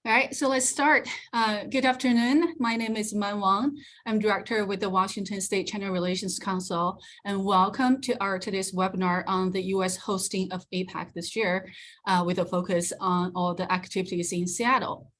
All right, so let's start. Good afternoon. My name is Man Wang. I'm director with the Washington State China Relations Council, and welcome to our today's webinar on the U.S. hosting of APEC this year, with a focus on all the activities in Seattle.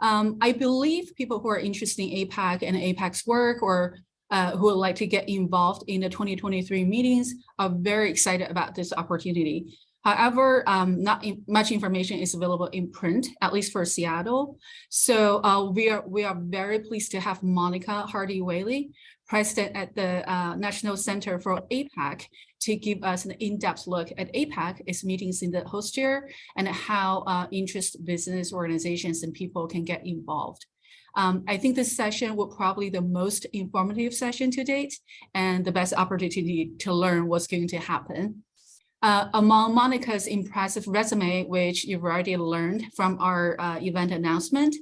I believe people who are interested in APEC and APEC's work, or who would like to get involved in the 2023 meetings, are very excited about this opportunity. However, not much information is available in print, at least for Seattle. So we are very pleased to have Monica Hardy Whaley, president at the National Center for APEC, to give us an in-depth look at APEC, its meetings in the host year, and how interest business organizations and people can get involved. I think this session will probably the most informative session to date, and the best opportunity to learn what's going to happen. Among Monica's impressive resume, which you've already learned from our event announcement,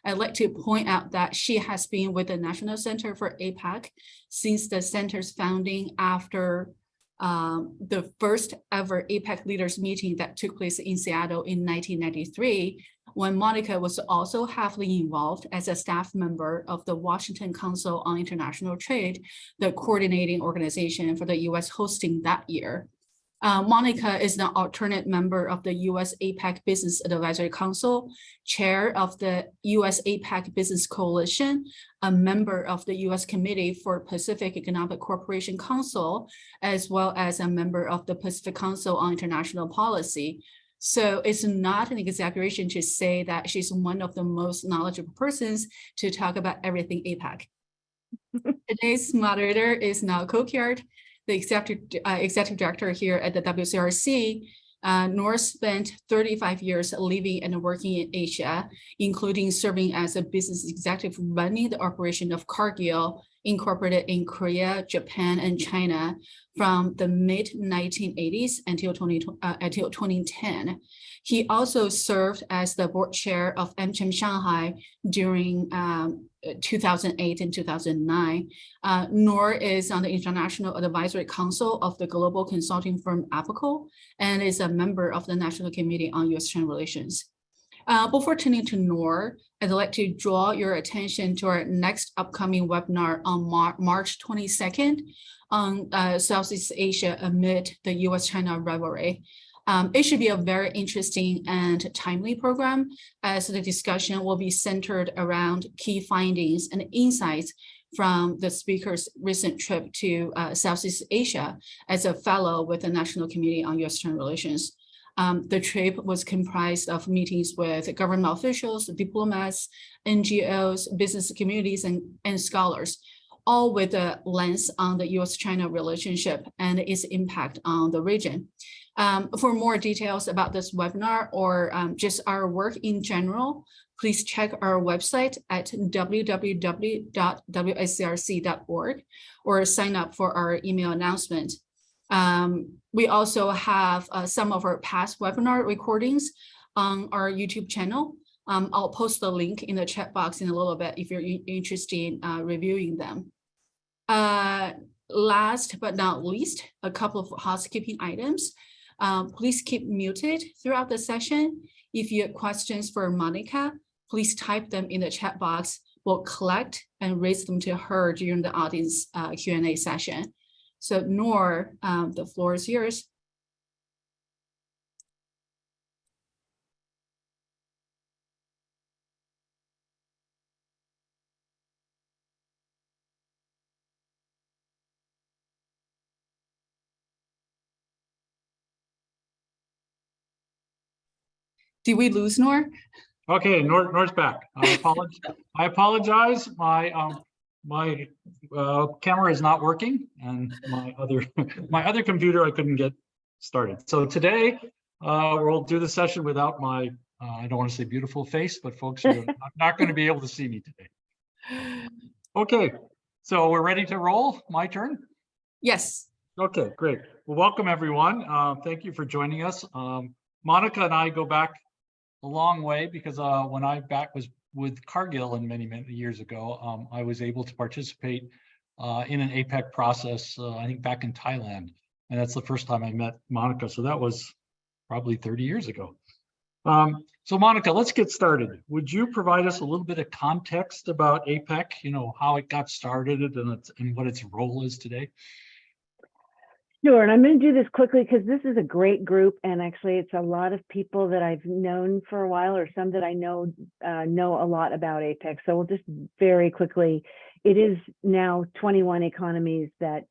I'd like to point out that she has been with the National Center for APEC since the center's founding after the first ever APEC Leaders meeting that took place in Seattle in 1993, when Monica was also heavily involved as a staff member of the Washington Council on International Trade, the coordinating organization for the U.S. hosting that year. Monica is an alternate member of the U.S. APEC Business Advisory Council, chair of the U.S. APEC Business Coalition, a member of the U.S. Committee for Pacific Economic Cooperation Council, as well as a member of the Pacific Council on International Policy. So it's not an exaggeration to say that she's one of the most knowledgeable persons to talk about everything APEC. Today's moderator is Noel Coquillard, the executive director here at the WSCRC. Nor spent 35 years living and working in Asia, including serving as a business executive running the operation of Cargill, incorporated in Korea, Japan, and China from the mid-1980s until 2010. He also served as the board chair of AmCham Shanghai during 2008 and 2009. Nor is on the International Advisory Council of the global consulting firm APEC and is a member of the National Committee on U.S.-China Relations. Before turning to Nor, I'd like to draw your attention to our next upcoming webinar on March 22nd on Southeast Asia amid the U.S.-China rivalry. It should be a very interesting and timely program, as the discussion will be centered around key findings and insights from the speaker's recent trip to Southeast Asia as a fellow with the National Committee on U.S.-China Relations. The trip was comprised of meetings with government officials, diplomats, NGOs, business communities, and scholars, all with a lens on the U.S.-China relationship and its impact on the region. For more details about this webinar or just our work in general, please check our website at www.wscrc.org or sign up for our email announcement. We also have some of our past webinar recordings on our YouTube channel. I'll post the link in the chat box in a little bit if you're interested in reviewing them. Last but not least, a couple of housekeeping items. Please keep muted throughout the session. If you have questions for Monica, please type them in the chat box. We'll collect and raise them to her during the audience Q&A session. So Nor, the floor is yours. Did we lose Nor? Okay, Nor's back. I apologize. My camera is not working, and my other computer I couldn't get started. So today we'll do the session without my I don't want to say beautiful face, but folks are not going to be able to see me today. Okay, so we're ready to roll. My turn. Yes. Okay, great. Well, welcome everyone. Thank you for joining us. Monica and I go back a long way because when I was with Cargill and many years ago, I was able to participate in an APEC process, I think back in Thailand. And that's the first time I met Monica. So that was probably 30 years ago. So Monica, let's get started. Would you provide us a little bit of context about APEC, how it got started and what its role is today? Sure, and I'm going to do this quickly because this is a great group, and actually it's a lot of people that I've known for a while, or some that I know a lot about APEC. So we'll just very quickly, it is now 21 economies that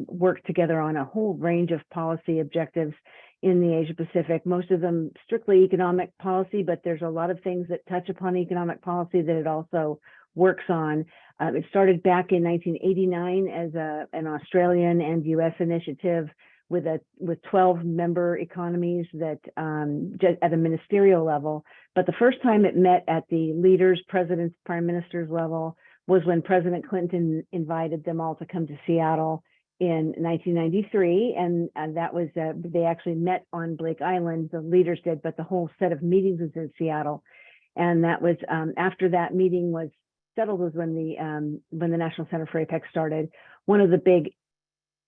work together on a whole range of policy objectives in the Asia Pacific, most of them strictly economic policy, but there's a lot of things that touch upon economic policy that it also works on. It started back in 1989 as an Australian and US initiative with 12 member economies that just at a ministerial level. But the first time it met at the leaders, presidents, prime ministers level was when President Clinton invited them all to come to Seattle in 1993, and that was they actually met on Blake Island, the leaders did, but the whole set of meetings was in Seattle. And that was after that meeting was settled was when the National Center for APEC started. One of the big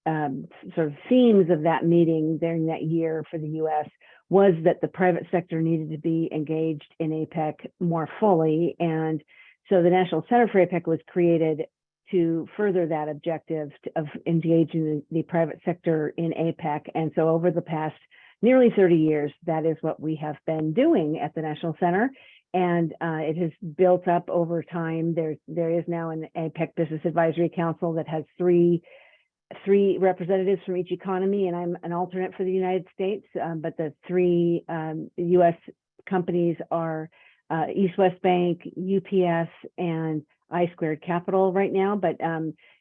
sort of themes of that meeting during that year for the US was that the private sector needed to be engaged in APEC more fully. And so the National Center for APEC was created to further that objective of engaging the private sector in APEC. And so over the past nearly 30 years, that is what we have been doing at the National Center. And it has built up over time. There is now an APEC Business Advisory Council that has three representatives from each economy, and I'm an alternate for the United States. But the three U.S. companies are East West Bank, UPS, and I-Squared Capital right now. But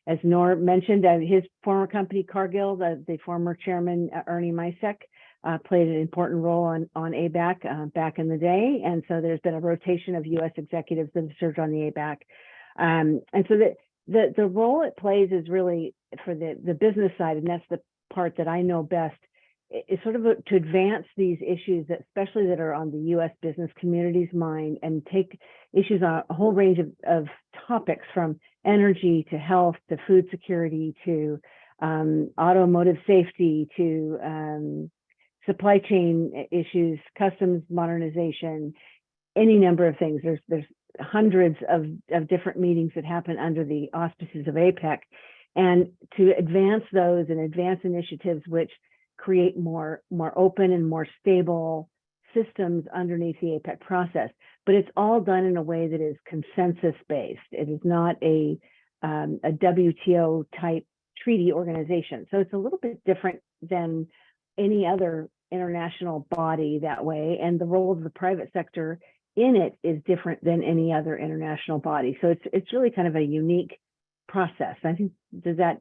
as Nor mentioned, his former company, Cargill, the former chairman, Ernie Misek, played an important role on ABAC back in the day. And so there's been a rotation of U.S. executives that have served on the ABAC. And so the role it plays is really for the business side, and that's the part that I know best, is sort of to advance these issues, that especially that are on the U.S. business community's mind, and take issues on a whole range of topics, from energy to health to food security to automotive safety to supply chain issues, customs modernization, any number of things. There's hundreds of different meetings that happen under the auspices of APEC, and to advance those and advance initiatives which create more open and more stable systems underneath the APEC process. But it's all done in a way that is consensus based. It is not a WTO type treaty organization. So it's a little bit different than any other international body that way. And the role of the private sector in it is different than any other international body. So it's really kind of a unique process. I think, does that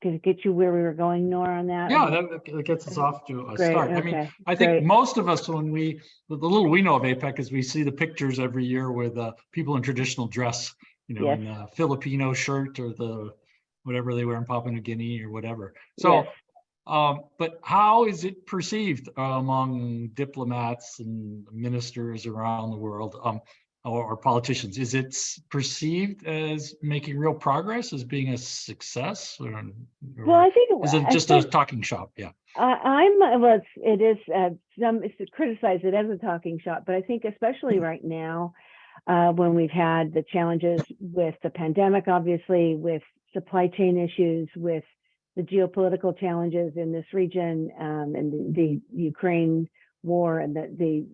get you where we were going, Nora, on that? Yeah, that gets us off to a Great, start. okay, I mean, I think great. most of us, the little we know of APEC is we see the pictures every year with people in traditional dress, Yes. in the Filipino shirt or the whatever they wear in Papua New Guinea or whatever. So, Yes. but how is it perceived among diplomats and ministers around the world, or politicians? Is it perceived as making real progress, as being a success, or Well, I think is it just a talking shop? Yeah. It is some criticize it as a talking shop, but I think especially right now, when we've had the challenges with the pandemic, obviously with supply chain issues, with the geopolitical challenges in this region, and the Ukraine war, and the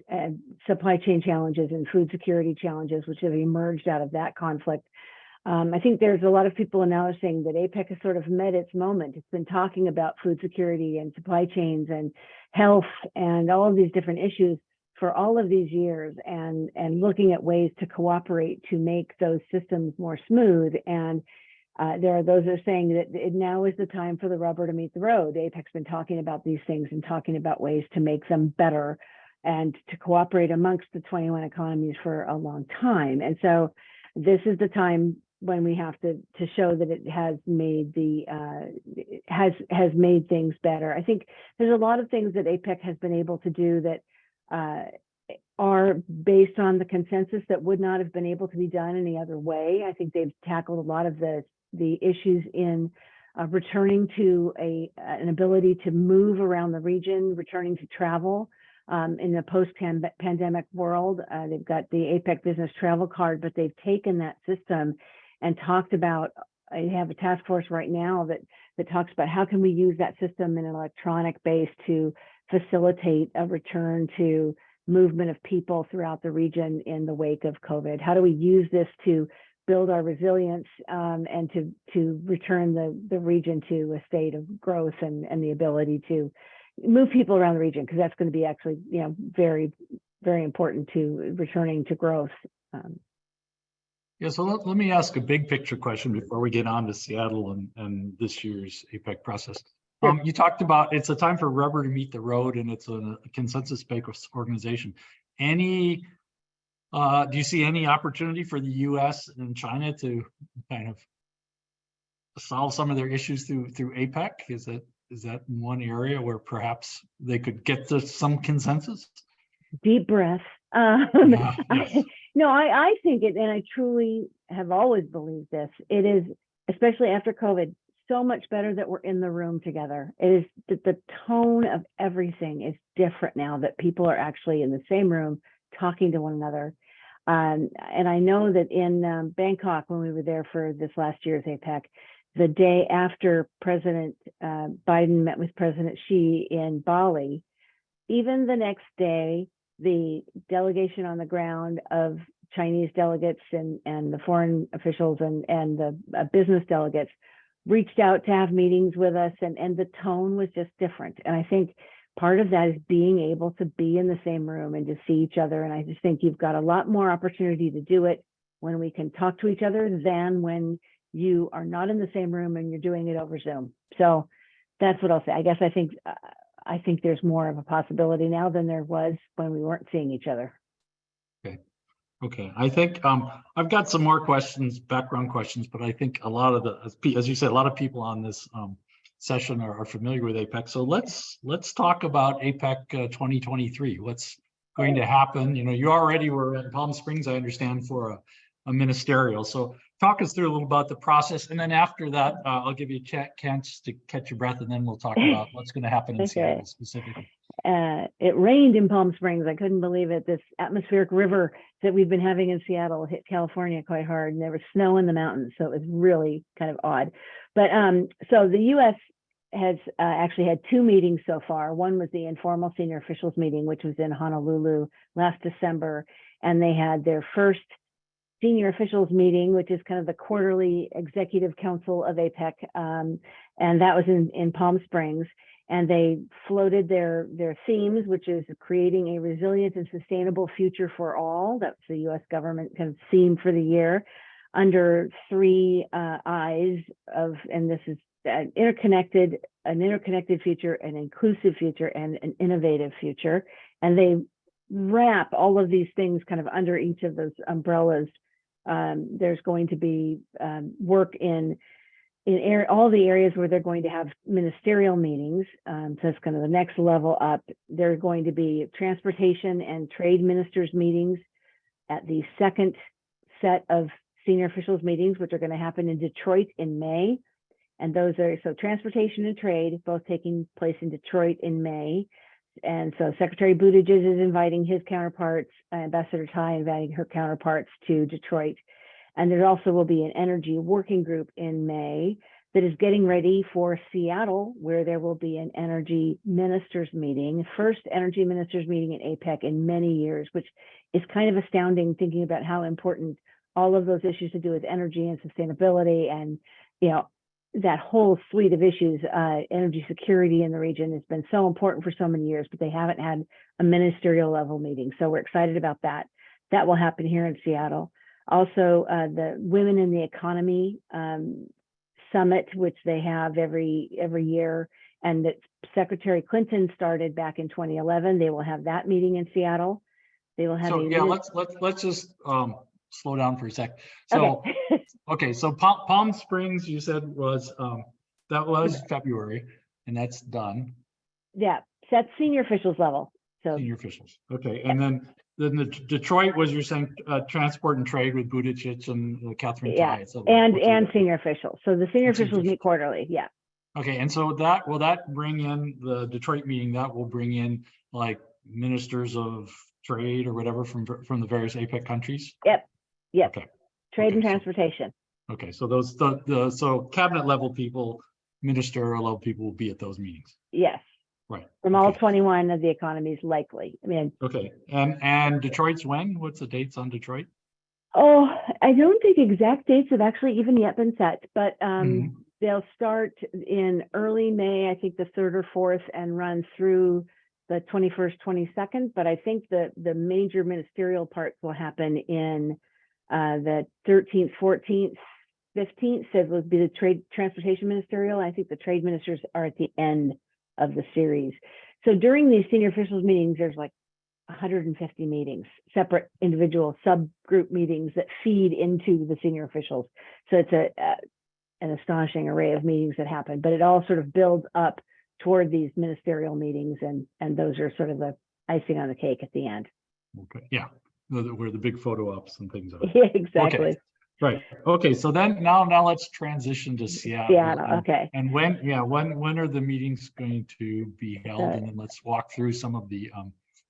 supply chain challenges and food security challenges which have emerged out of that conflict. I think there's a lot of people now saying that APEC has sort of met its moment. It's been talking about food security and supply chains and health and all of these different issues for all of these years, and looking at ways to cooperate to make those systems more smooth. And there are those that are saying that now is the time for the rubber to meet the road. APEC's been talking about these things and talking about ways to make them better and to cooperate amongst the 21 economies for a long time. And so this is the time when we have to show that it has made has made things better. I think there's a lot of things that APEC has been able to do that are based on the consensus that would not have been able to be done any other way. I think they've tackled a lot of the issues in returning to an ability to move around the region, returning to travel. in the post-pandemic world. They've got the APEC business travel card, but they've taken that system and talked about, I have a task force right now that talks about how can we use that system in an electronic base to facilitate a return to movement of people throughout the region in the wake of COVID. How do we use this to build our resilience and to return the region to a state of growth and the ability to move people around the region, because that's going to be actually, very, very important to returning to growth. Yeah, so let me ask a big picture question before we get on to Seattle and this year's APEC process. Sure. You talked about it's a time for rubber to meet the road, and it's a consensus-based organization. Do you see any opportunity for the U.S. and China to kind of solve some of their issues through APEC? Is that one area where perhaps they could get to some consensus? Deep breath. Yes. I think it, and I truly have always believed this. It is, especially after COVID, so much better that we're in the room together. It is that the tone of everything is different now, that people are actually in the same room talking to one another. And I know that in Bangkok, when we were there for this last year's APEC, the day after President Biden met with President Xi in Bali, even the next day, the delegation on the ground of Chinese delegates and the foreign officials and the business delegates reached out to have meetings with us, and the tone was just different. And I think part of that is being able to be in the same room and to see each other. And I just think you've got a lot more opportunity to do it when we can talk to each other than when you are not in the same room and you're doing it over Zoom. So that's what I'll say. I guess I think there's more of a possibility now than there was when we weren't seeing each other. Okay. I think I've got some more questions, background questions, but I think a lot of as you said, a lot of people on this session are familiar with APEC. So let's talk about APEC 2023. What's going to happen? You already were in Palm Springs, I understand, for a ministerial. So talk us through a little about the process, and then after that, I'll give you a chance to catch your breath, and then we'll talk about what's going to happen in Seattle specifically. It rained in Palm Springs. I couldn't believe it. This atmospheric river that we've been having in Seattle hit California quite hard, and there was snow in the mountains, so it was really kind of odd. But so the U.S. has actually had two meetings so far. One was the informal senior officials meeting, which was in Honolulu last December, and they had their first senior officials meeting, which is kind of the quarterly executive council of APEC, and that was in Palm Springs. And they floated their themes, which is creating a resilient and sustainable future for all. That's the U.S. government kind of theme for the year, under three I's of, and this is an interconnected future, an inclusive future, and an innovative future. And they wrap all of these things kind of under each of those umbrellas. There's going to be work in all the areas where they're going to have ministerial meetings. So it's kind of the next level up. There are going to be transportation and trade ministers meetings at the second set of senior officials meetings, which are going to happen in Detroit in May. And those are, so transportation and trade, both taking place in Detroit in May. And so Secretary Buttigieg is inviting his counterparts, Ambassador Tai inviting her counterparts to Detroit. And there also will be an energy working group in May that is getting ready for Seattle, where there will be an energy ministers meeting, first energy ministers meeting at APEC in many years, which is kind of astounding thinking about how important all of those issues to do with energy and sustainability and, that whole suite of issues, energy security in the region has been so important for so many years, but they haven't had a ministerial level meeting. So we're excited about that. That will happen here in Seattle. Also, the Women in the Economy Summit, which they have every year, and that Secretary Clinton started back in 2011. They will have that meeting in Seattle. They will have. So yeah, let's just slow down for a sec. So okay, so Palm Springs, you said was that was February, and that's done. Yeah, that's senior officials level. So senior officials. Okay, and then the Detroit was, you're saying, transport and trade with Buttigieg and Catherine Tai. So and senior officials. So the senior officials meet quarterly. Yeah. Okay, and so that will bring in the Detroit meeting? That will bring in like ministers of trade or whatever from the various APEC countries? Yep. Okay. Trade and Okay, so- transportation. Okay, so those so cabinet level people, ministerial level people will be at those meetings, Yes, right? from all Okay. 21 of the economies likely. I mean, Okay, and Detroit's when? What's the dates on Detroit? oh, I don't think exact dates have actually even yet been set, but Mhm. they'll start in early May, I think the 3rd or 4th, and run through the 21st, 22nd. But I think the major ministerial parts will happen in the 13th, 14th, 15th. So it will be the trade transportation ministerial. I think the trade ministers are at the end of the series. So during these senior officials meetings, there's like 150 meetings, separate individual subgroup meetings that feed into the senior officials. So it's an astonishing array of meetings that happen, but it all sort of builds up toward these ministerial meetings, and those are sort of the icing on the cake at the end. Okay, yeah, where the big photo ops and things are. Yeah, exactly. Okay. Right. Okay. So then now let's transition to Seattle. Seattle. Okay. And when are the meetings going to be held? So- And then let's walk through some of the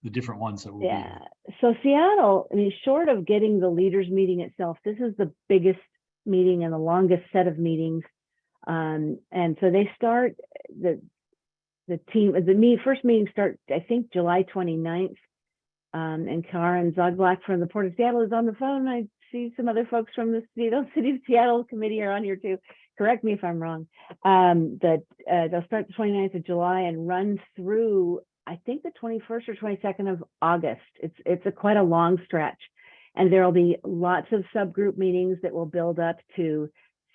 different ones that will be. Yeah. So Seattle, I mean, short of getting the leaders meeting itself, this is the biggest meeting and the longest set of meetings. And so they start the first meeting start, I think, July 29th. And Karen Zogblack from the Port of Seattle is on the phone. I see some other folks from the City of Seattle committee are on here too. Correct me if I'm wrong. They'll start the 29th of July and run through, I think, the 21st or 22nd of August. It's quite a long stretch. And there will be lots of subgroup meetings that will build up to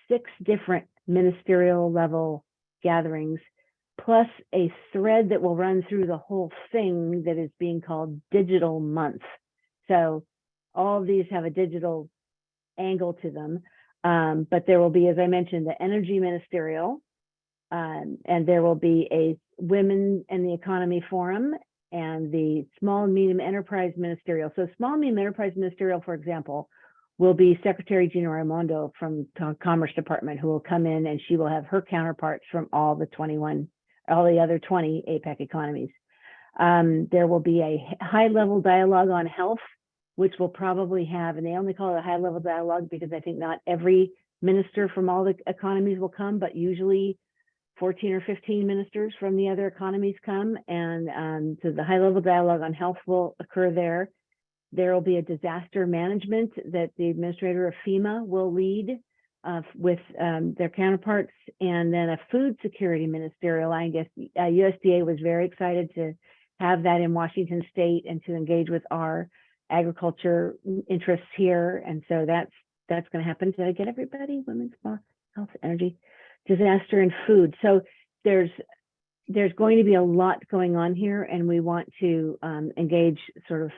6 different ministerial level gatherings, plus a thread that will run through the whole thing that is being called Digital Month. So all of these have a digital angle to them. But there will be, as I mentioned, the Energy Ministerial, and there will be a Women and the Economy Forum and the Small and Medium Enterprise Ministerial. So Small and Medium Enterprise Ministerial, for example, will be Secretary Gina Raimondo from the Commerce Department, who will come in, and she will have her counterparts from all the other 20 APEC economies. There will be a high-level dialogue on health, which will probably have, and they only call it a high-level dialogue because I think not every minister from all the economies will come, but usually 14 or 15 ministers from the other economies come. And so the high-level dialogue on health will occur there. There will be a disaster management that the administrator of FEMA will lead with their counterparts, and then a food security ministerial. I guess USDA was very excited to have that in Washington State and to engage with our agriculture interests here. And so that's going to happen. Did I get everybody? Women's health, energy, disaster, and food. So there's going to be a lot going on here, and we want to engage sort of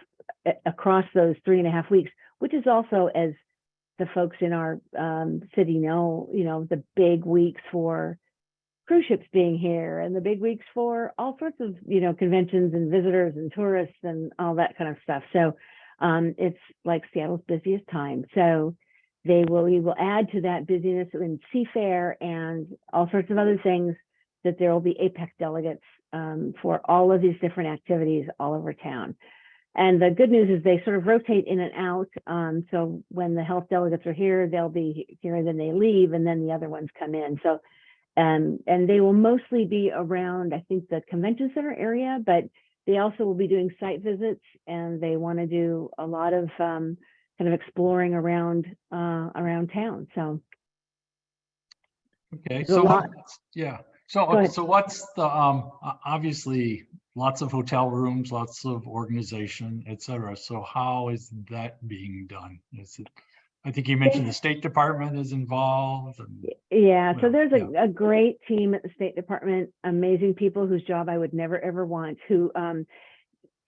across those 3.5 weeks, which is also, as the folks in our city know, the big weeks for cruise ships being here and the big weeks for all sorts of, conventions and visitors and tourists and all that kind of stuff. So it's like Seattle's busiest time. So we will add to that busyness in Seafair and all sorts of other things, that there will be APEC delegates for all of these different activities all over town. And the good news is they sort of rotate in and out. So when the health delegates are here, they'll be here, and then they leave, and then the other ones come in. So, and they will mostly be around, I think, the convention center area, but they also will be doing site visits, and they want to do a lot of kind of exploring around town. So, Okay, there's so a lot. yeah. Go So ahead. so what's the obviously lots of hotel rooms, lots of organization, et cetera. So how is that being done? Is it, I think you mentioned the State Department is involved. Yeah, so Well, there's yeah. a great team at the State Department, amazing people whose job I would never, ever want, who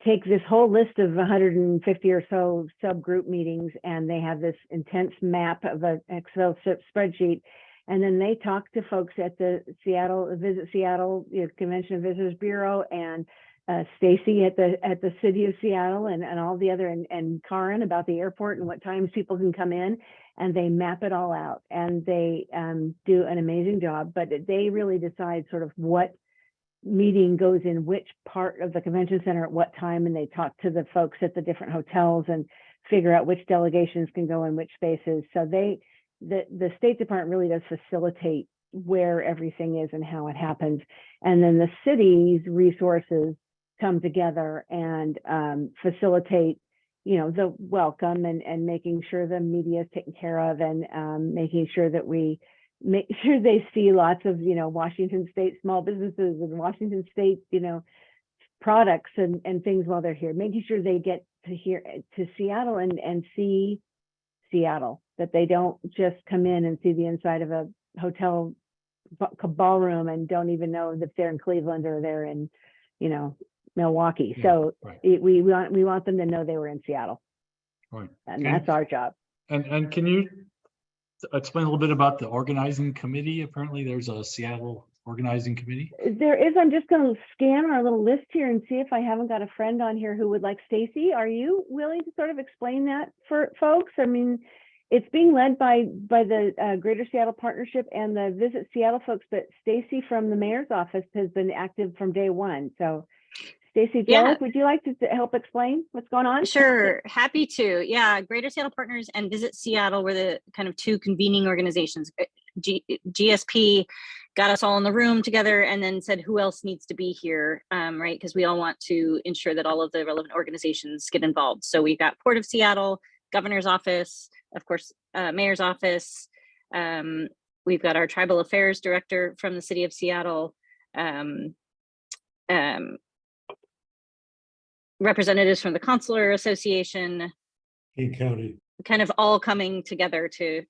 take this whole list of 150 or so subgroup meetings, and they have this intense map of an Excel spreadsheet. And then they talk to folks at the Visit Seattle Convention and Visitors Bureau, and Stacy at the City of Seattle, and all the other, and Karen about the airport and what times people can come in, and they map it all out, and they do an amazing job. But they really decide sort of what meeting goes in which part of the convention center at what time, and they talk to the folks at the different hotels and figure out which delegations can go in which spaces. So the State Department really does facilitate where everything is and how it happens. And then the city's resources come together and facilitate, the welcome and making sure the media is taken care of, and making sure that we make sure they see lots of, Washington State small businesses and Washington State, products and things while they're here, making sure they get to Seattle and see Seattle, that they don't just come in and see the inside of a hotel ballroom and don't even know if they're in Cleveland or they're in, Milwaukee. Yeah, so right. we want them to know they were in Seattle, Right. and that's our job. And can you explain a little bit about the organizing committee? Apparently there's a Seattle organizing committee. There is. I'm just going to scan our little list here and see if I haven't got a friend on here who would like. Stacy, are you willing to sort of explain that for folks? I mean, it's being led by the Greater Seattle Partnership and the Visit Seattle folks, but Stacy from the mayor's office has been active from day one. So Stacy, would you like to help explain what's going on? Sure, happy to. Yeah, Greater Seattle Partners and Visit Seattle were the kind of two convening organizations. GSP got us all in the room together and then said, who else needs to be here, right? Because we all want to ensure that all of the relevant organizations get involved. So we've got Port of Seattle, Governor's Office, of course, Mayor's Office. We've got our Tribal Affairs Director from the City of Seattle, representatives from the Consular Association, King County, kind of all coming together to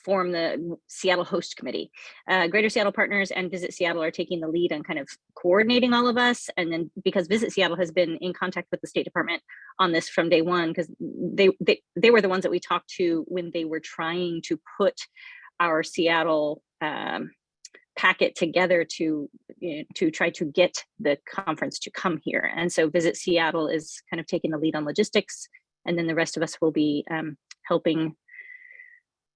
form the Seattle Host Committee. Greater Seattle Partners and Visit Seattle are taking the lead on kind of coordinating all of us. And then because Visit Seattle has been in contact with the State Department on this from day one, because they were the ones that we talked to when they were trying to put our Seattle packet together to try to get the conference to come here. And so Visit Seattle is kind of taking the lead on logistics, and then the rest of us will be helping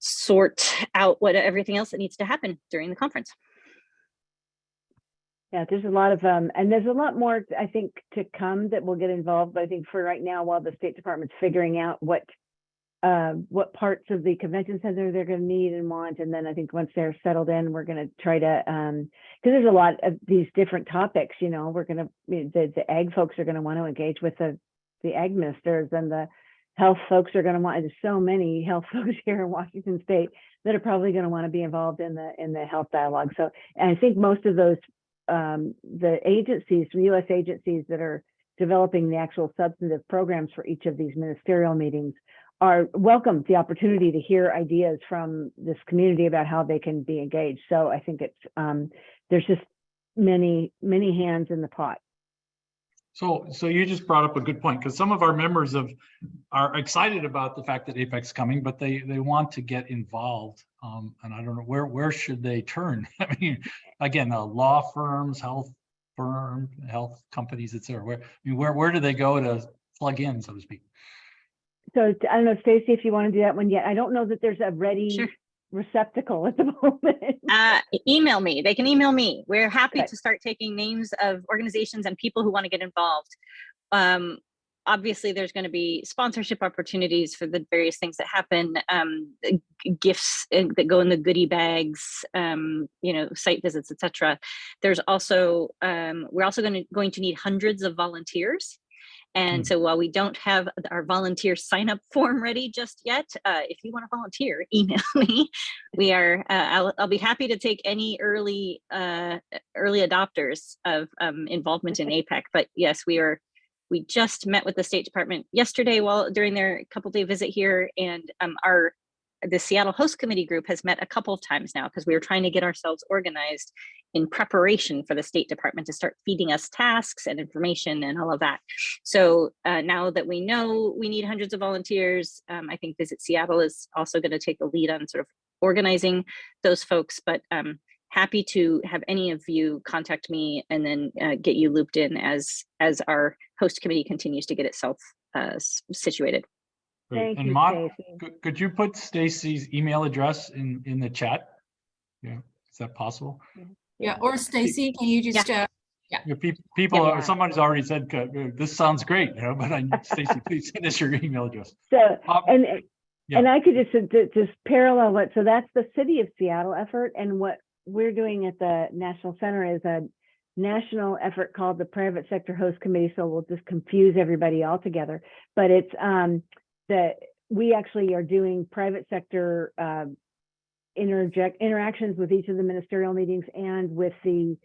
sort out everything else that needs to happen during the conference. Yeah, there's a lot of and there's a lot more, I think, to come that will get involved. But I think for right now, while the State Department's figuring out what parts of the convention center they're going to need and want, and then I think once they're settled in, we're going to try to because there's a lot of these different topics. We're going to the ag folks are going to want to engage with the ag ministers, and the health folks are going to want. There's so many health folks here in Washington State that are probably going to want to be involved in the health dialogue. So, and I think most of those the agencies, U.S. agencies that are developing the actual substantive programs for each of these ministerial meetings are welcome the opportunity to hear ideas from this community about how they can be engaged. So I think it's there's just many hands in the pot. So you just brought up a good point, because some of our members are excited about the fact that APEC's coming, but they want to get involved. And I don't know where should they turn. I mean, again, law firms, health companies, etc. Where do they go to plug in, so to speak? So I don't know, Stacy, if you want to do that one yet. I don't know that there's a ready Sure. receptacle at the moment. Email me. They can email me. We're happy to start taking names of organizations and people who want to get involved. Obviously, there's going to be sponsorship opportunities for the various things that happen, gifts that go in the goodie bags, site visits, etc. There's also we're also going to need hundreds of volunteers. And so while we don't have our volunteer sign up form ready just yet, if you want to volunteer, email me. We are, I'll be happy to take any early adopters of involvement in APEC. But yes, we just met with the State Department yesterday during their couple-day visit here, and the Seattle Host Committee group has met a couple of times now, because we were trying to get ourselves organized in preparation for the State Department to start feeding us tasks and information and all of that. So now that we know we need hundreds of volunteers, I think Visit Seattle is also going to take the lead on sort of organizing those folks. But happy to have any of you contact me and then get you looped in as our host committee continues to get itself situated. Thank and you, Maude, Stacy. could you put Stacy's email address in the chat? Yeah, is that possible? Yeah, or Stacy, can you just, People, Yeah. someone's already said, this sounds great, but Stacy, please send us your email address. So, yeah. and I could just parallel it. So that's the City of Seattle effort. And what we're doing at the National Center is a national effort called the Private Sector Host Committee. So we'll just confuse everybody altogether. But it's we actually are doing private sector interactions with each of the ministerial meetings and with the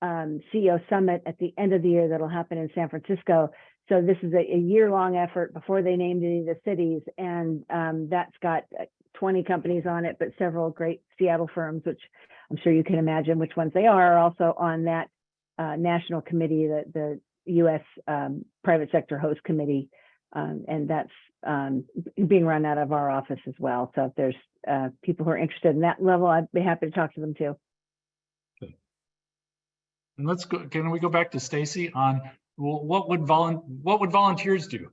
CEO Summit at the end of the year that'll happen in San Francisco. So this is a year-long effort before they named any of the cities, and that's got 20 companies on it, but several great Seattle firms, which I'm sure you can imagine which ones they are also on that national committee, the U.S. Private Sector Host Committee, and that's being run out of our office as well. So if there's people who are interested in that level, I'd be happy to talk to them too. And let's go. Can we go back to Stacy on what would volunteers do?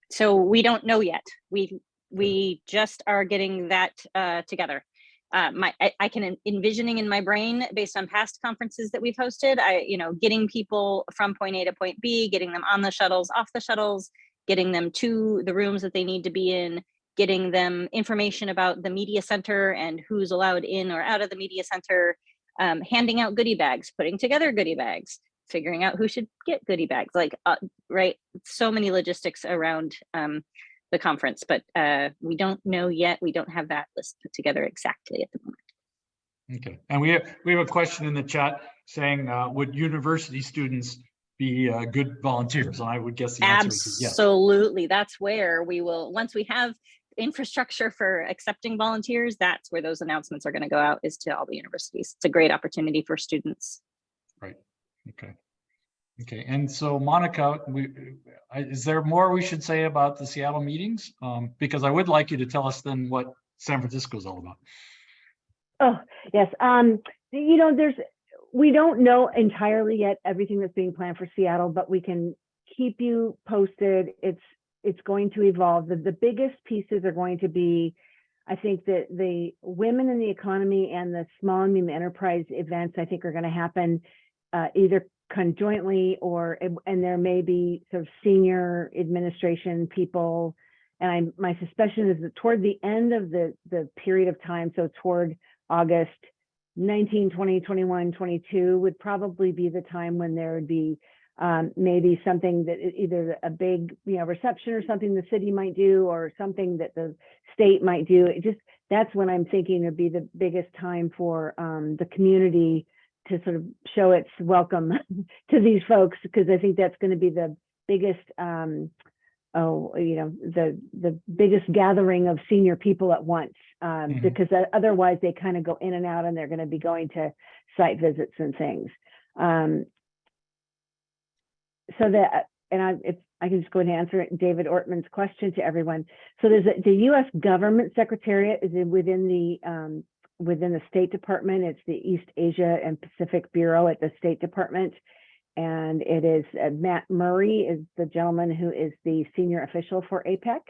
So we don't know yet. We just are getting that together. I can envisioning in my brain based on past conferences that we've hosted, getting people from point A to point B, getting them on the shuttles, off the shuttles, getting them to the rooms that they need to be in, getting them information about the media center and who's allowed in or out of the media center, handing out goodie bags, putting together goodie bags, figuring out who should get goodie bags, right? So many logistics around the conference, but we don't know yet. We don't have that list put together exactly at the moment. Okay, and we have a question in the chat saying, would university students be good volunteers? And I would guess the answer is yes. Absolutely, that's where we will, once we have infrastructure for accepting volunteers, that's where those announcements are going to go out, is to all the universities. It's a great opportunity for students. Right. Okay. And so Monica, is there more we should say about the Seattle meetings? Because I would like you to tell us then what San Francisco is all about. Oh, yes. We don't know entirely yet everything that's being planned for Seattle, but we can keep you posted. It's going to evolve. The biggest pieces are going to be, I think, that the women in the economy and the small and medium enterprise events, I think, are going to happen either conjointly and there may be sort of senior administration people. And my suspicion is that toward the end of the period of time, so toward August 19, 20, 21, 22 would probably be the time when there would be maybe something that either a big reception or something the city might do or something that the state might do. That's when I'm thinking would be the biggest time for the community to sort of show its welcome to these folks, because I think that's going to be the biggest the biggest gathering of senior people at once, because otherwise they kind of go in and out and they're going to be going to site visits and things. So that, and if I can just go ahead and answer David Ortman's question to everyone. So there's the U.S. Government Secretariat is within the State Department. It's the East Asia and Pacific Bureau at the State Department. And it is Matt Murray is the gentleman who is the senior official for APEC.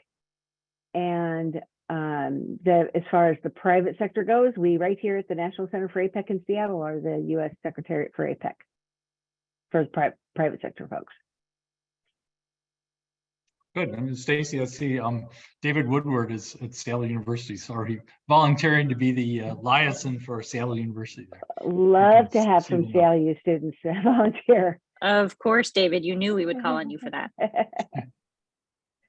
And as far as the private sector goes, we right here at the National Center for APEC in Seattle are the U.S. Secretariat for APEC for private sector folks. Good. And Stacy, let's see. David Woodward is at Seattle University. So are you volunteering to be the liaison for Seattle University there? Love to have some Seattle U students volunteer. Of course, David, you knew we would call on you for that.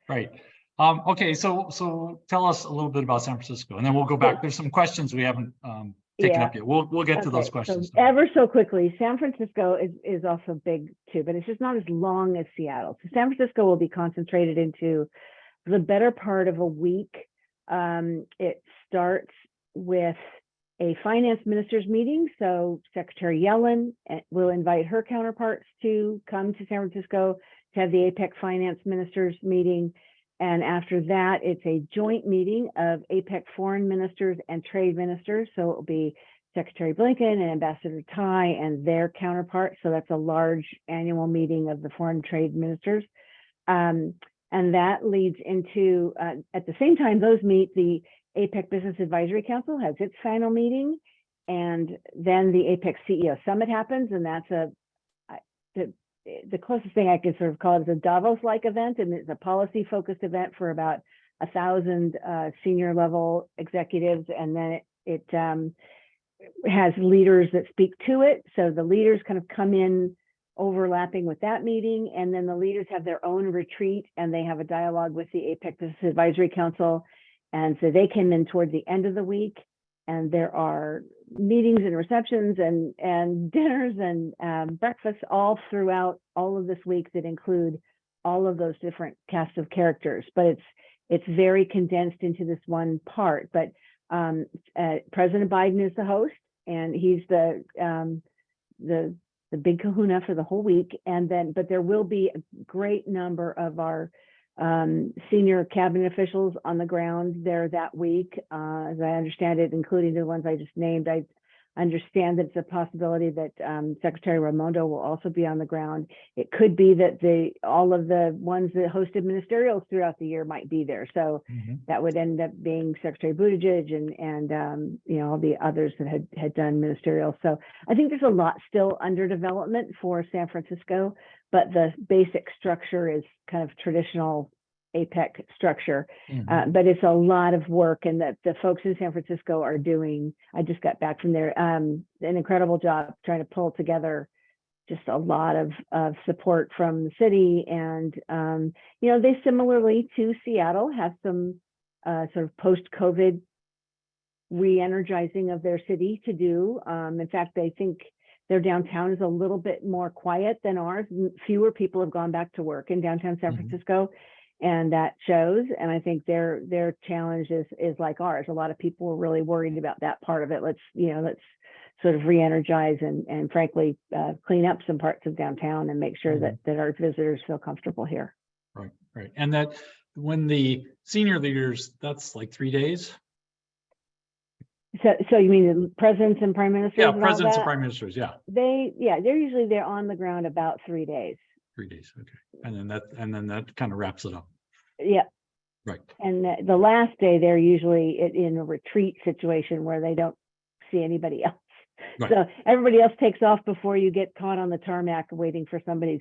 Right. Okay, so tell us a little bit about San Francisco, and then we'll go back. There's some questions we haven't taken up yet. We'll get to those questions. So ever so quickly, San Francisco is also big too, but it's just not as long as Seattle. So San Francisco will be concentrated into the better part of a week. It starts with a finance ministers meeting. So Secretary Yellen will invite her counterparts to come to San Francisco to have the APEC finance ministers meeting. And after that, it's a joint meeting of APEC foreign ministers and trade ministers. So it will be Secretary Blinken and Ambassador Tai and their counterparts. So that's a large annual meeting of the foreign trade ministers. And that leads into, at the same time, those meet the APEC Business Advisory Council has its final meeting, and then the APEC CEO Summit happens, and that's the closest thing I could sort of call it is a Davos-like event, and it's a policy-focused event for about 1,000 senior level executives, and then it has leaders that speak to it. So the leaders kind of come in overlapping with that meeting, and then the leaders have their own retreat, and they have a dialogue with the APEC Business Advisory Council. And so they came in toward the end of the week, and there are meetings and receptions and dinners and breakfasts all throughout all of this week that include all of those different casts of characters. But it's very condensed into this one part. But President Biden is the host, and he's the big kahuna for the whole week. And then, but there will be a great number of our senior cabinet officials on the ground there that week, as I understand it, including the ones I just named. I understand that it's a possibility that Secretary Raimondo will also be on the ground. It could be that all of the ones that hosted ministerials throughout the year might be there. So that would end up being Secretary Buttigieg and you know, all the others that had done ministerial. So I think there's a lot still under development for San Francisco, but the basic structure is kind of traditional APEC structure, but it's a lot of work, and that the folks in San Francisco are doing, I just got back from there, an incredible job trying to pull together just a lot of support from the city. And, you know, they similarly to Seattle have some sort of post-COVID re-energizing of their city to do. In fact, I think their downtown is a little bit more quiet than ours. Fewer people have gone back to work in downtown San Francisco. And that shows. And I think their challenge is like ours. A lot of people are really worried about that part of it. Let's sort of re-energize and frankly, clean up some parts of downtown and make sure that our visitors feel comfortable here. Right. And that when the senior leaders, that's like 3 days? So you mean the presidents and prime ministers? Yeah, presidents and prime ministers, yeah. They're usually on the ground about 3 days. 3 days, okay. And then that kind of wraps it up. Yeah. Right. And the last day, they're usually in a retreat situation where they don't see anybody else. Right. So everybody else takes off before you get caught on the tarmac waiting for somebody's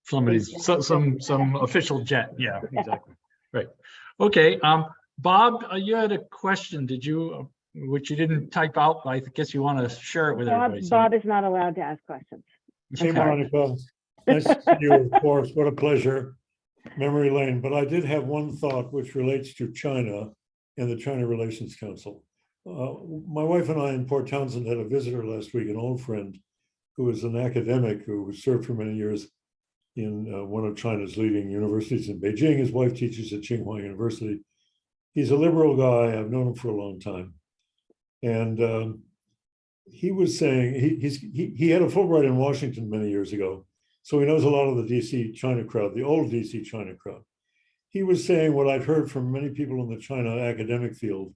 some official jet. Yeah, exactly. Right. Okay. Bob, you had a question. Did you, which you didn't type out? I guess you want to share it with everybody. Bob is not allowed to ask questions. Hey, Monica. Nice to see you, of course. What a pleasure. Memory lane. But I did have one thought which relates to China and the China Relations Council. My wife and I in Port Townsend had a visitor last week, an old friend who was an academic who served for many years in one of China's leading universities in Beijing. His wife teaches at Tsinghua University. He's a liberal guy. I've known him for a long time. And he was saying, he had a Fulbright in Washington many years ago. So he knows a lot of the DC China crowd, the old DC China crowd. He was saying what I've heard from many people in the China academic field,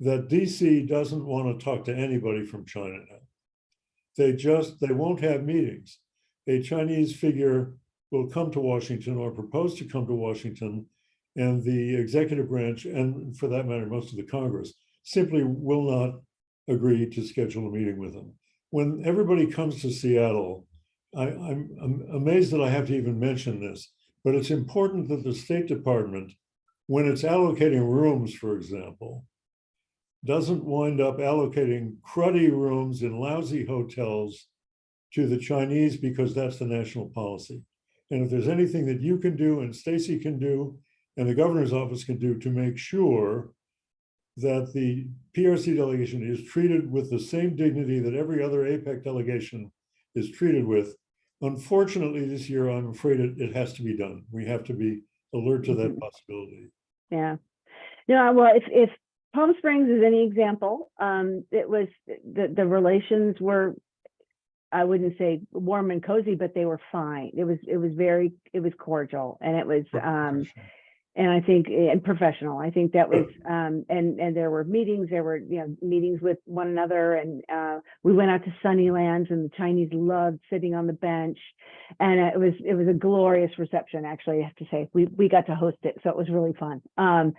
that DC doesn't want to talk to anybody from China now. They won't have meetings. A Chinese figure will come to Washington or propose to come to Washington, and the executive branch, and for that matter, most of the Congress, simply will not agree to schedule a meeting with them. When everybody comes to Seattle, I'm amazed that I have to even mention this, but it's important that the State Department, when it's allocating rooms, for example, doesn't wind up allocating cruddy rooms in lousy hotels to the Chinese, because that's the national policy. And if there's anything that you can do and Stacy can do and the governor's office can do to make sure that the PRC delegation is treated with the same dignity that every other APEC delegation is treated with, unfortunately this year, I'm afraid it has to be done. We have to be alert to that possibility. Yeah. No, well, if Palm Springs is any example, it was the relations were, I wouldn't say warm and cozy, but they were fine. It was cordial, and it was and I think, and professional. I think that was, and there were meetings, meetings with one another, and we went out to sunny lands, and the Chinese loved sitting on the bench, and it was a glorious reception. Actually, I have to say, we got to host it, so it was really fun. So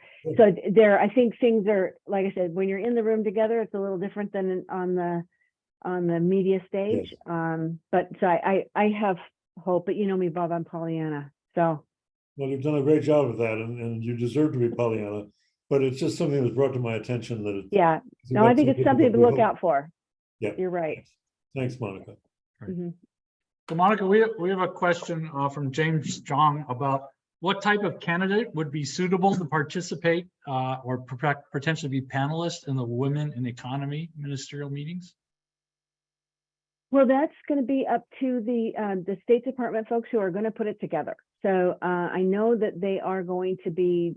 there, I think things are, like I said, when you're in the room together, it's a little different than on the media stage. But so I have hope, but you know me, Bob, I'm Pollyanna, so. Well, you've done a great job of that, and you deserve to be Pollyanna, but it's just something that's brought to my attention that Yeah, no, I think it's something to look out for. Yeah, you're right. Thanks, Monica. Mhm. So Monica, we have a question from James Jong about what type of candidate would be suitable to participate or potentially be panelist in the Women in Economy ministerial meetings? Well, that's going to be up to the State Department folks who are going to put it together. So I know that they are going to be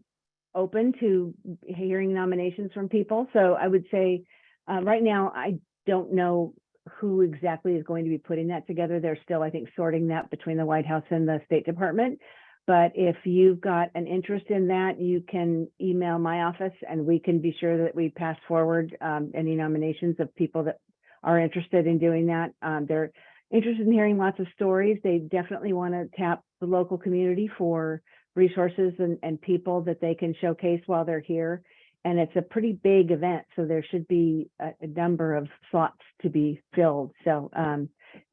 open to hearing nominations from people. So I would say right now, I don't know who exactly is going to be putting that together. They're still, I think, sorting that between the White House and the State Department. But if you've got an interest in that, you can email my office, and we can be sure that we pass forward any nominations of people that are interested in doing that. They're interested in hearing lots of stories. They definitely want to tap the local community for resources and people that they can showcase while they're here. And it's a pretty big event, so there should be a number of slots to be filled. So,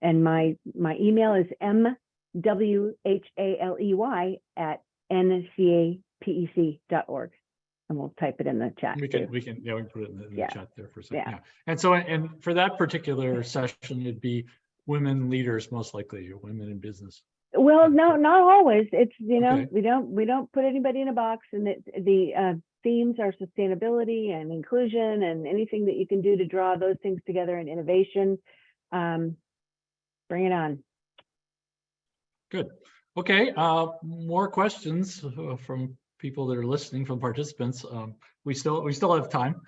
and my email is mwhaley@ncapec.org. And we'll type it in the chat. We can put it in the Yeah. chat there for a second. Yeah. And so, and for that particular session, it'd be women leaders, most likely, or women in business. Well, no, not always. It's, Okay. we don't put anybody in a box, and the themes are sustainability and inclusion and anything that you can do to draw those things together and innovation. Bring it on. Good. Okay. More questions from people that are listening, from participants. We still have time.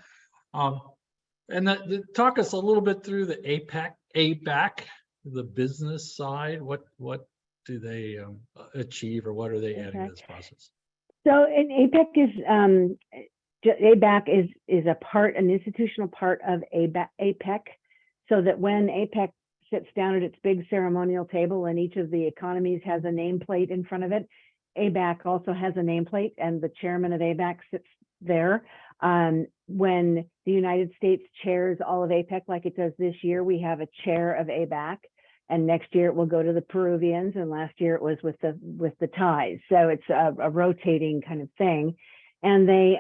And talk us a little bit through the APEC, the business side. What do they achieve, or what are they adding to this process? So, and APEC is an institutional part of APEC, so that when APEC sits down at its big ceremonial table and each of the economies has a nameplate in front of it, APEC also has a nameplate, and the chairman of APEC sits there. When the United States chairs all of APEC, like it does this year, we have a chair of APEC. And next year it will go to the Peruvians, and last year it was with the Thais. So it's a rotating kind of thing. And they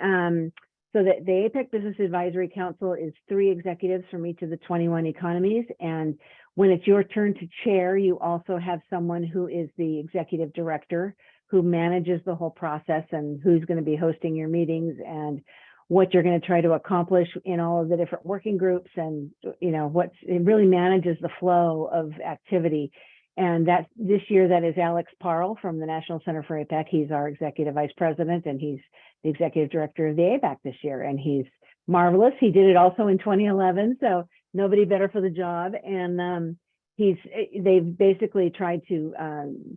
so that the APEC Business Advisory Council is 3 executives from each of the 21 economies. And when it's your turn to chair, you also have someone who is the executive director, who manages the whole process and who's going to be hosting your meetings and what you're going to try to accomplish in all of the different working groups, and it really manages the flow of activity. And that this year, that is Alex Parle from the National Center for APEC. He's our executive vice president, and he's the executive director of the APEC this year, and he's marvelous. He did it also in 2011, so nobody better for the job. And they've basically tried to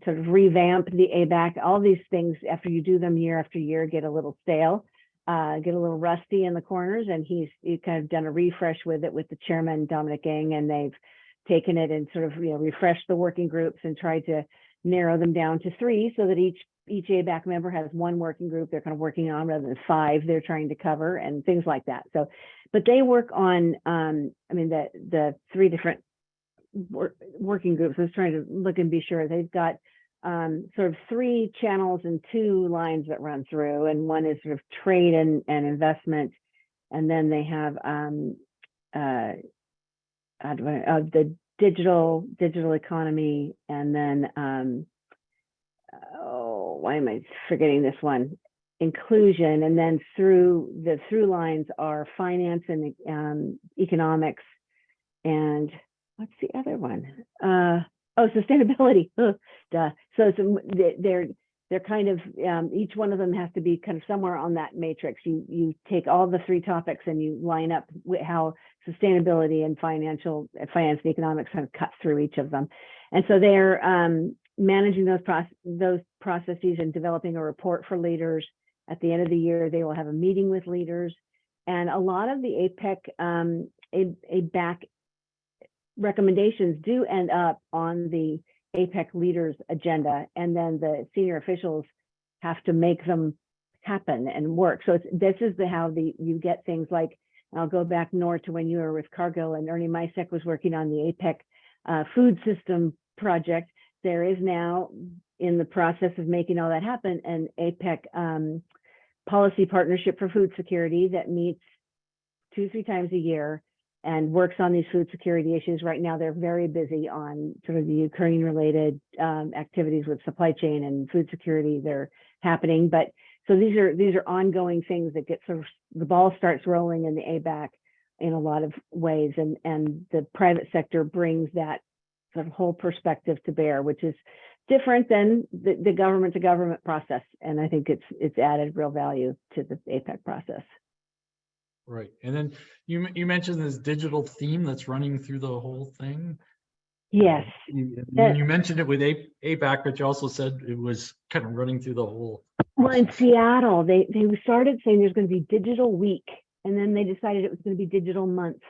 sort of revamp the APEC. All these things, after you do them year after year, get a little stale. Get a little rusty in the corners, and he's kind of done a refresh with it with the chairman, Dominic Ng, and they've taken it and sort of refreshed the working groups and tried to narrow them down to 3, so that each APEC member has one working group they're kind of working on rather than 5 they're trying to cover, and things like that. So, but they work on, the 3 different working groups. I was trying to look and be sure they've got sort of 3 channels and 2 lines that run through, and one is sort of trade and investment, and then they have the digital economy, and then why am I forgetting this one? Inclusion, and then the through lines are finance and economics, and what's the other one? Sustainability. Duh. So they're kind of each one of them has to be kind of somewhere on that matrix. You take all the 3 topics and you line up with how sustainability and finance and economics kind of cut through each of them. And so they're managing those processes and developing a report for leaders At the end of the year, they will have a meeting with leaders. And a lot of the APEC, APEC recommendations do end up on the APEC leaders agenda, and then the senior officials have to make them happen and work. So this is how you get things like, I'll go back north to when you were with Cargill and Ernie Misek was working on the APEC food system project. There is now, in the process of making all that happen, an APEC policy partnership for food security that meets 2-3 times a year and works on these food security issues. Right now, they're very busy on sort of the Ukraine-related activities with supply chain and food security. They're happening, but so these are ongoing things that get sort of, the ball starts rolling in the APEC in a lot of ways, and the private sector brings that sort of whole perspective to bear, which is different than the government to government process. And I think it's added real value to the APEC process. Right. And then you mentioned this digital theme that's running through the whole thing. Yes. You mentioned it with APEC, but you also said it was kind of running through the whole process. Well, in Seattle, they started saying there's going to be digital week, and then they decided it was going to be digital month.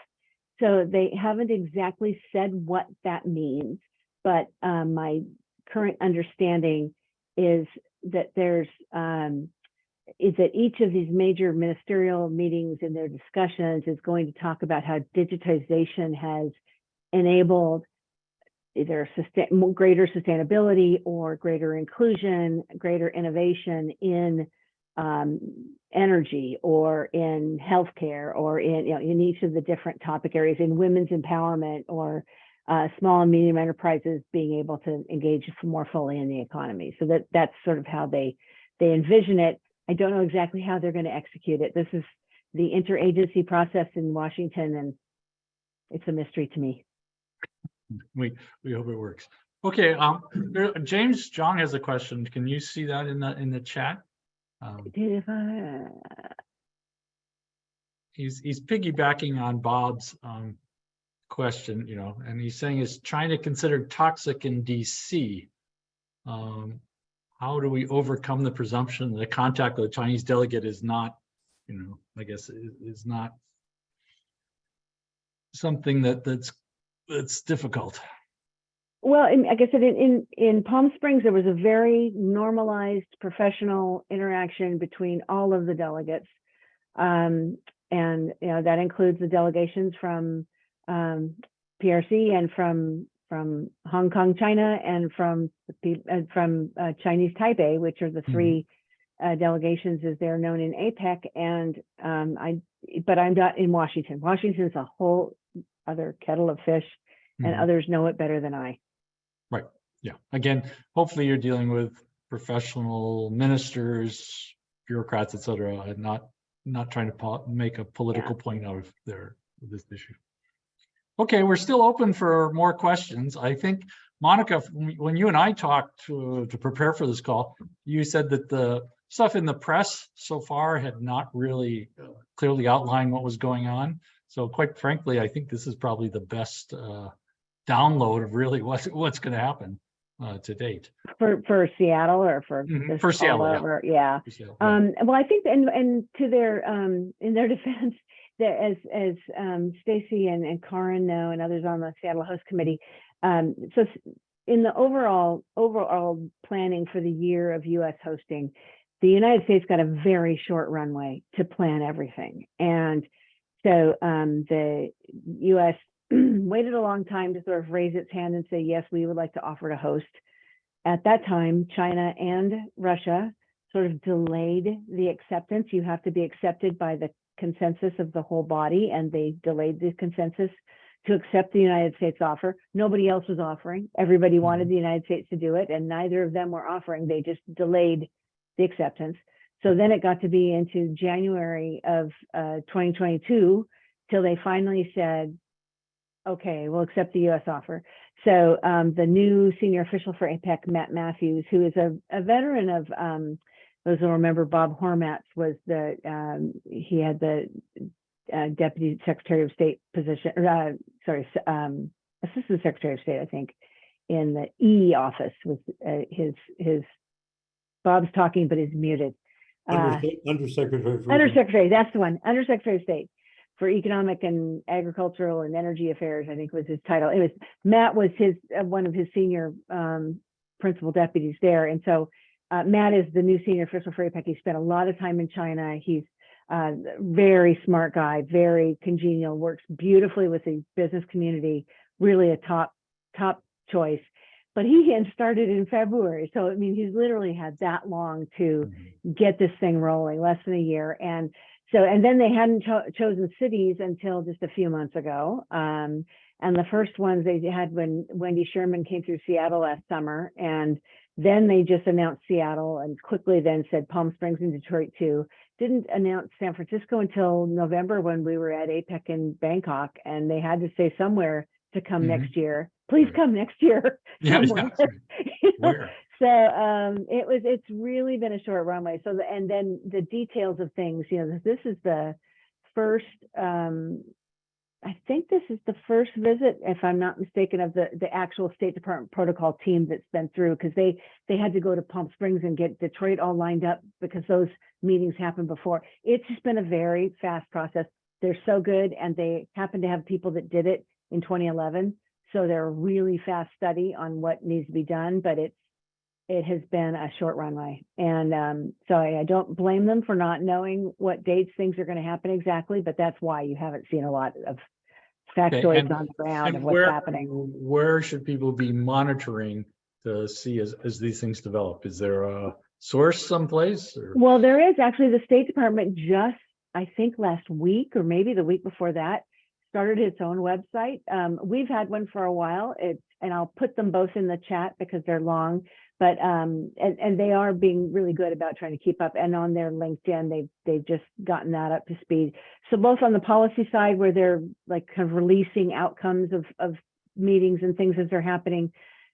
So they haven't exactly said what that means, but my current understanding is that is that each of these major ministerial meetings in their discussions is going to talk about how digitization has enabled either greater sustainability or greater inclusion, greater innovation in energy or in healthcare or in each of the different topic areas, in women's empowerment or small and medium enterprises being able to engage more fully in the economy. So that's sort of how they envision it. I don't know exactly how they're going to execute it. This is the interagency process in Washington, and it's a mystery to me. We hope it works. Okay, James John has a question. Can you see that in the chat? He's piggybacking on Bob's question, and he's saying, is China considered toxic in DC? How do we overcome the presumption that the contact with a Chinese delegate is not, I guess is not something that's difficult? Well, like I said, in Palm Springs, there was a very normalized professional interaction between all of the delegates. And that includes the delegations from PRC and from Hong Kong, China, and from Chinese Taipei, which are the three delegations as they're known in APEC. And but I'm not in Washington. Washington's a whole other kettle of fish, and others know it better than I. Right. Yeah. Again, hopefully you're dealing with professional ministers, bureaucrats, et cetera, and not trying to make a political point out of this issue. Okay, we're still open for more questions. I think, Monica, when you and I talked to prepare for this call, you said that the stuff in the press so far had not really clearly outlined what was going on. So quite frankly, I think this is probably the best download of really what's going to happen to date. For Seattle or for Seattle, yeah. For Seattle, yeah. Well, I think and to their in their defense, that as Stacy and Karin know, and others on the Seattle Host Committee, so in the overall planning for the year of U.S. hosting, the United States got a very short runway to plan everything, and so the U.S. waited a long time to sort of raise its hand and say, yes, we would like to offer to host. At that time, China and Russia sort of delayed the acceptance. You have to be accepted by the consensus of the whole body, and they delayed the consensus to accept the United States offer. Nobody else was offering. Everybody wanted the United States to do it, and neither of them were offering. They just delayed the acceptance. So then it got to be into January of 2022 till they finally said, okay, we'll accept the U.S. offer. So the new senior official for APEC, Matt Matthews, who is a veteran of, those who remember Bob Hormats was he had the Deputy Secretary of State position, Assistant Secretary of State, I think, in the E office with his Bob's talking, but he's muted. Undersecretary. for- Undersecretary, that's the one, Undersecretary of State for Economic and Agricultural and Energy Affairs, I think was his title. It was, Matt was his, one of his senior principal deputies there. And so Matt is the new senior official for APEC. He spent a lot of time in China. He's very smart guy, very congenial, works beautifully with the business community, really a top choice. But he had started in February. So, I mean, he's literally had that long to get this thing rolling, less than a year. And so, and then they hadn't chosen cities until just a few months ago. And the first ones they had when Wendy Sherman came through Seattle last summer. And then they just announced Seattle and quickly then said Palm Springs and Detroit too. Didn't announce San Francisco until November when we were at APEC in Bangkok. And they had to say somewhere to come next year. Please come next year. Yeah, somewhere. yeah. Where? So it's really been a short runway. So and then the details of things, you know, this is the first, I think this is the first visit, if I'm not mistaken, of the actual State Department protocol team that's been through, because they had to go to Palm Springs and get Detroit all lined up because those meetings happened before. It's just been a very fast process. They're so good, and they happen to have people that did it in 2011. So they're a really fast study on what needs to be done, but it has been a short runway. And so I don't blame them for not knowing what dates things are going to happen exactly, but that's why you haven't seen a lot of factoids on the ground of what's happening. Where should people be monitoring to see as these things develop? Is there a source someplace? Or? Well, there is actually. The State Department just, I think last week or maybe the week before that, started its own website. We've had one for a while. And I'll put them both in the chat because they're long, but and they are being really good about trying to keep up. And on their LinkedIn, they've just gotten that up to speed. So both on the policy side, where they're like kind of releasing outcomes of meetings and things as they're happening,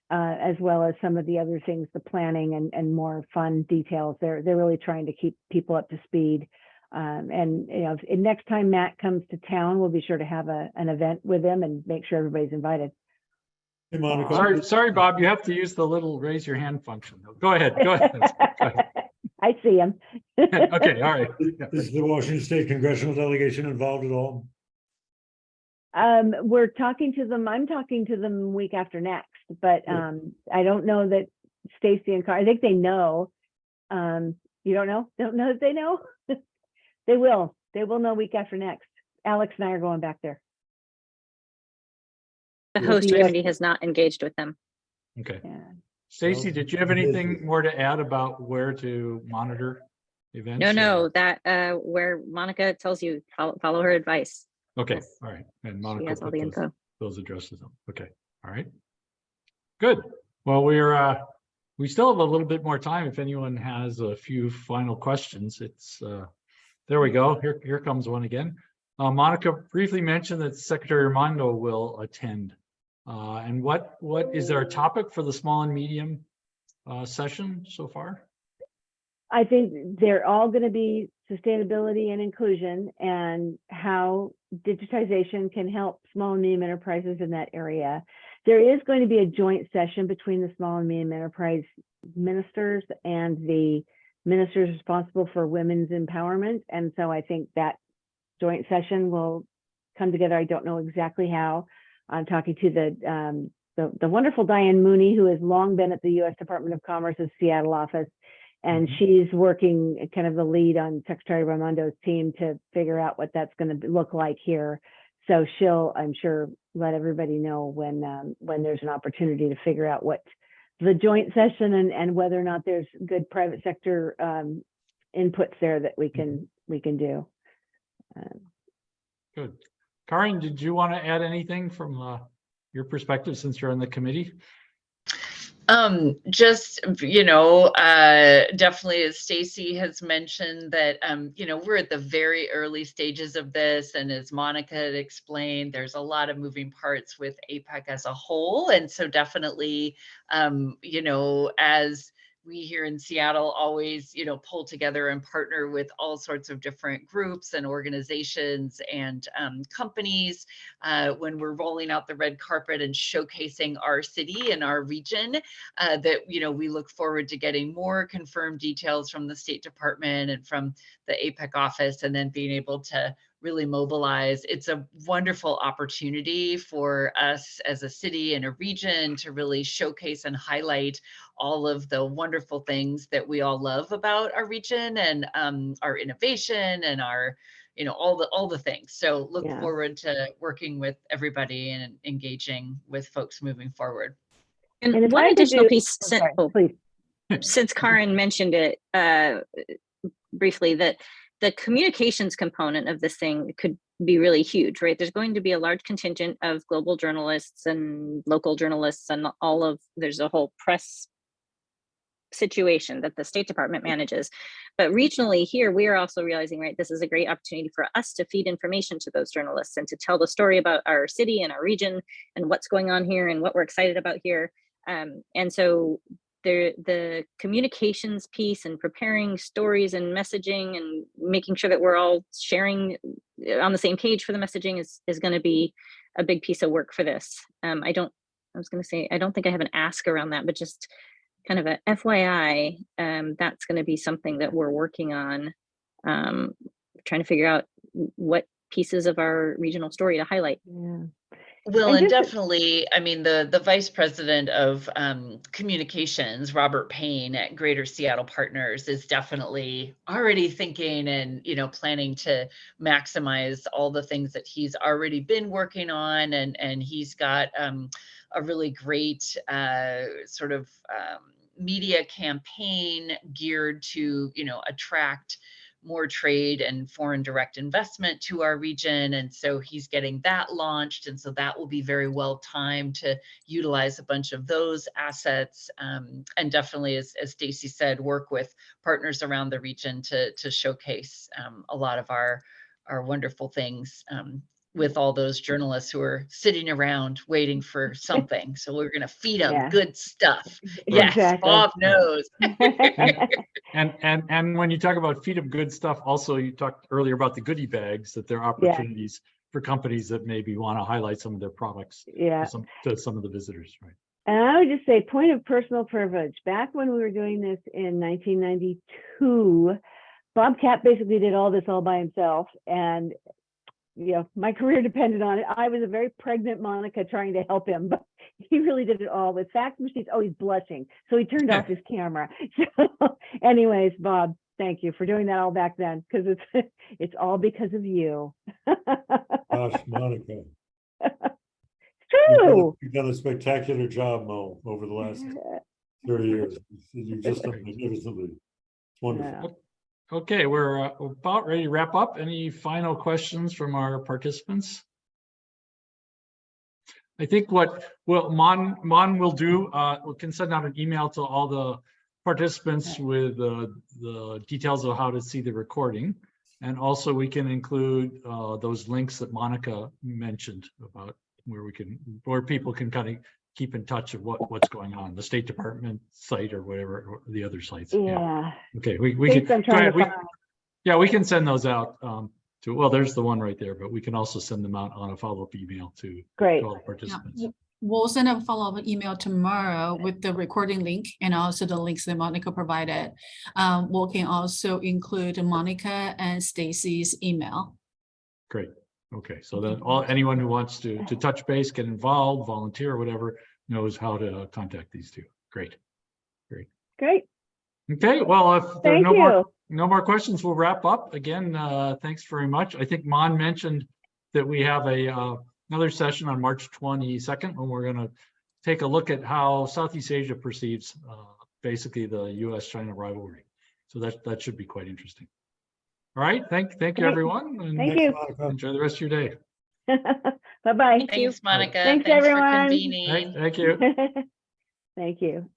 as well as some of the other things, the planning and more fun details. They're really trying to keep people up to speed. And you know, next time Matt comes to town, we'll be sure to have an event with him and make sure everybody's invited. Hey, Monica. Sorry, Bob, you have to use the little raise your hand function. Go ahead. Go ahead. I see him. Okay, all right. Is the Washington State congressional delegation involved at all? We're talking to them. I'm talking to them week after next, but I don't know that Stacy and Carr, I think they know. You don't know? Don't know that they know? They will know week after next. Alex and I are going back there. The host committee has not engaged with them. Okay. Yeah. Stacy, did you have anything more to add about where to monitor events? No, that where Monica tells you, follow her advice. Okay, all right. And Monica She has all the info. those addresses up. Okay, all right. Good. Well, we still have a little bit more time if anyone has a few final questions. It's there we go. Here comes one again. Monica briefly mentioned that Secretary Raimondo will attend. And what is there a topic for the small and medium session so far? I think they're all going to be sustainability and inclusion and how digitization can help small and medium enterprises in that area. There is going to be a joint session between the small and medium enterprise ministers and the ministers responsible for women's empowerment. And so I think that joint session will come together. I don't know exactly how. I'm talking to the wonderful Diane Mooney, who has long been at the U.S. Department of Commerce's Seattle office. And she's working kind of the lead on Secretary Raimondo's team to figure out what that's going to look like here. So she'll, I'm sure, let everybody know when there's an opportunity to figure out what the joint session and whether or not there's good private sector inputs there that we can do. Good. Karin, did you want to add anything from your perspective since you're on the committee? Just, definitely as Stacy has mentioned that, we're at the very early stages of this. And as Monica had explained, there's a lot of moving parts with APEC as a whole. And so definitely, as we here in Seattle always, pull together and partner with all sorts of different groups and organizations and companies when we're rolling out the red carpet and showcasing our city and our region, that, we look forward to getting more confirmed details from the State Department and from the APEC office, and then being able to really mobilize. It's a wonderful opportunity for us as a city and a region to really showcase and highlight all of the wonderful things that we all love about our region and our innovation and our, all the things. So look forward to working with everybody and engaging with folks moving forward. And one additional piece, please. Since Karen mentioned it briefly, that the communications component of this thing could be really huge, right? There's going to be a large contingent of global journalists and local journalists and there's a whole press situation that the State Department manages. But regionally here, we are also realizing, right, this is a great opportunity for us to feed information to those journalists and to tell the story about our city and our region and what's going on here and what we're excited about here. And so the communications piece and preparing stories and messaging and making sure that we're all sharing on the same page for the messaging is going to be a big piece of work for this. I don't think I have an ask around that, but just kind of a FYI, that's going to be something that we're working on, trying to figure out what pieces of our regional story to highlight. Yeah. Well, and definitely, I mean, the Vice President of Communications, Robert Payne at Greater Seattle Partners, is definitely already thinking and, planning to maximize all the things that he's already been working on. And he's got a really great sort of media campaign geared to, attract more trade and foreign direct investment to our region. And so he's getting that launched. And so that will be very well timed to utilize a bunch of those assets. And definitely, as Stacy said, work with partners around the region to showcase a lot of our wonderful things with all those journalists who are sitting around waiting for something. So we're going to feed them good stuff. Yes, Exactly. Bob knows. And when you talk about feed them good stuff, also you talked earlier about the goodie bags, that there are opportunities for companies that maybe want to highlight some of their products to some of the visitors, right? And I would just say, point of personal privilege, back when we were doing this in 1992, Bob Cap basically did all this all by himself, and my career depended on it. I was a very pregnant Monica trying to help him, but he really did it all with fax machines. Oh, he's blushing. So he turned off his camera. So anyways, Bob, thank you for doing that all back then, because it's all because of you. Gosh, Monica. It's true. You've done a spectacular job, Mo, over the last 30 years. You've just done magnificently. It's wonderful. Yeah. Okay, we're about ready to wrap up. Any final questions from our participants? I think what Mon will do, we can send out an email to all the participants with the details of how to see the recording. And also we can include those links that Monica mentioned about where people can kind of keep in touch of what's going on, the State Department site or whatever, or the other sites. Yeah. Okay, we can send those out there's the one right there, but we can also send them out on a follow-up email to all the participants. Yeah. We'll send a follow-up email tomorrow with the recording link and also the links that Monica provided. We can also include Monica and Stacy's email. Great. Okay, so that anyone who wants to touch base, get involved, volunteer, or whatever, knows how to contact these two. Great. Okay, well, if there are no more questions, we'll wrap up. Again, thanks very much. I think Mon mentioned that we have another session on March 22nd when we're going to take a look at how Southeast Asia perceives basically the US-China rivalry. So that should be quite interesting. All right, thank you, everyone. And thank you. Enjoy the rest of your day. Bye-bye. Thanks, Monica. Thanks, Thanks everyone. for convening. Thank you. Thank you.